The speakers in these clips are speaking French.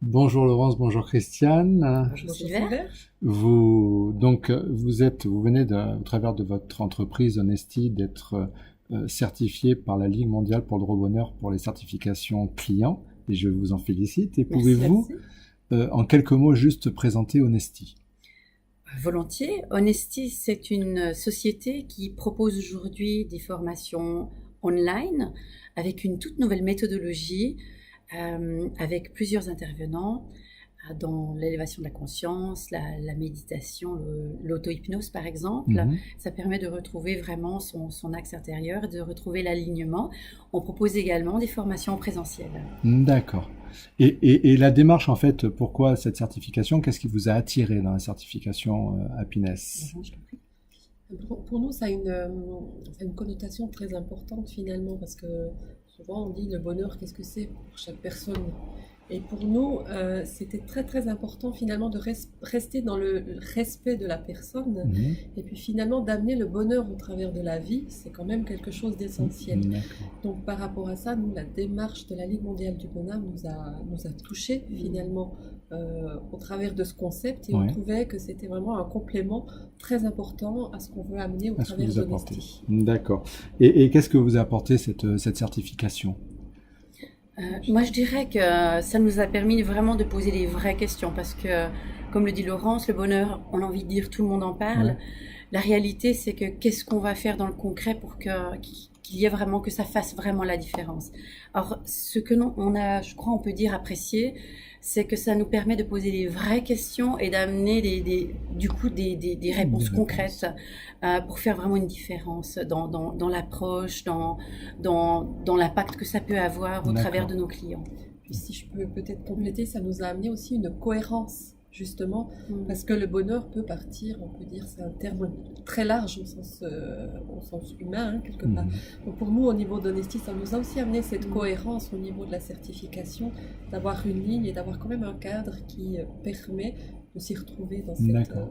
Bonjour Laurence, bonjour Christiane. Bonjour Bonjour Sylvain. Sylvain. Vous venez au travers de votre entreprise Honesty d'être certifié par la Ligue mondiale pour le droit au bonheur pour les certifications clients et je vous en félicite. Et Merci. pouvez-vous, en quelques mots, juste présenter Honesty? Volontiers. Honesty, c'est une société qui propose aujourd'hui des formations online avec une toute nouvelle méthodologie, avec plusieurs intervenants dans l'élévation de la conscience, la méditation, l'auto-hypnose par exemple. Mhm. Ça permet de retrouver vraiment son axe intérieur et de retrouver l'alignement. On propose également des formations présentielles. D'accord. Et la démarche, en fait, pourquoi cette certification? Qu'est-ce qui vous a attiré dans la certification Happiness? Je t'en prie. Pour nous, ça a une connotation très importante finalement, parce que souvent on dit le bonheur, qu'est-ce que c'est pour chaque personne? Et pour nous, c'était très très important finalement de rester dans le respect de la personne, Mhm. et puis finalement d'amener le bonheur au travers de la vie, c'est quand même quelque chose d'essentiel. D'accord. Donc par rapport à ça, nous, la démarche de la Ligue mondiale du bonheur nous a touchés finalement au travers de ce concept, et on Ouais. trouvait que c'était vraiment un complément très important à ce qu'on veut amener au À ce que travers vous apportez. d'Honesty. D'accord. Et qu'est-ce que vous a apporté cette certification? Moi, je dirais que ça nous a permis vraiment de poser les vraies questions parce que, comme le dit Laurence, le bonheur, on a envie de dire tout le monde en parle. Ouais. La réalité, c'est que qu'est-ce qu'on va faire dans le concret pour qu'il y ait vraiment, que ça fasse vraiment la différence. Alors, ce que on a, je crois, on peut dire apprécié, c'est que ça nous permet de poser les vraies questions et d'amener du coup des réponses concrètes pour faire vraiment une différence dans l'approche, dans l'impact que ça peut avoir au travers D'accord. de nos clients. Puis si je peux peut-être compléter, ça nous a amené aussi une cohérence, justement, parce que le bonheur peut partir, on peut dire, c'est un terme très large au sens humain, hein, quelque part. Mhm. Donc pour nous, au niveau d'Honesty, ça nous a aussi amené cette cohérence au niveau de la certification, d'avoir une ligne et d'avoir quand même un cadre qui permet de s'y retrouver dans cette... D'accord.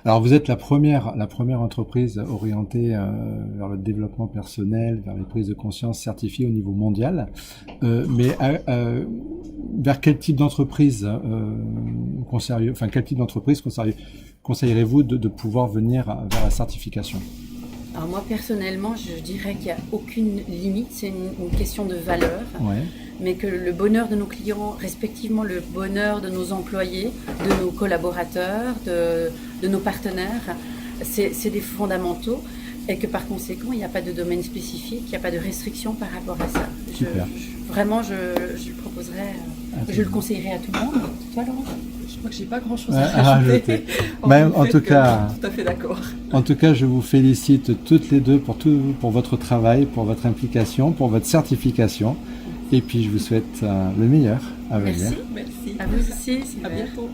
Alors vous êtes la première entreprise orientée vers le développement personnel, vers les prises de conscience certifiées au niveau mondial. Mais vers quel type d'entreprise conseillerez-vous de pouvoir venir vers la certification? Alors moi personnellement, je dirais qu'il n'y a aucune limite, c'est une question de valeur, Ouais. mais que le bonheur de nos clients, respectivement le bonheur de nos employés, de nos collaborateurs, de nos partenaires, c'est des fondamentaux et que par conséquent, il n'y a pas de domaine spécifique, il n'y a pas de restriction par rapport à ça. Super. Vraiment, je le proposerais, je le conseillerais à tout le monde. Toi, Laurent? Je crois que j'ai pas grand-chose Ouais, à à rajouter. rajouter. Même, en tout cas, Tout à fait d'accord. En tout cas, je vous félicite toutes les deux pour votre travail, pour votre implication, pour votre certification. Et puis, je vous souhaite le meilleur à venir. Merci. À vous aussi. À bientôt.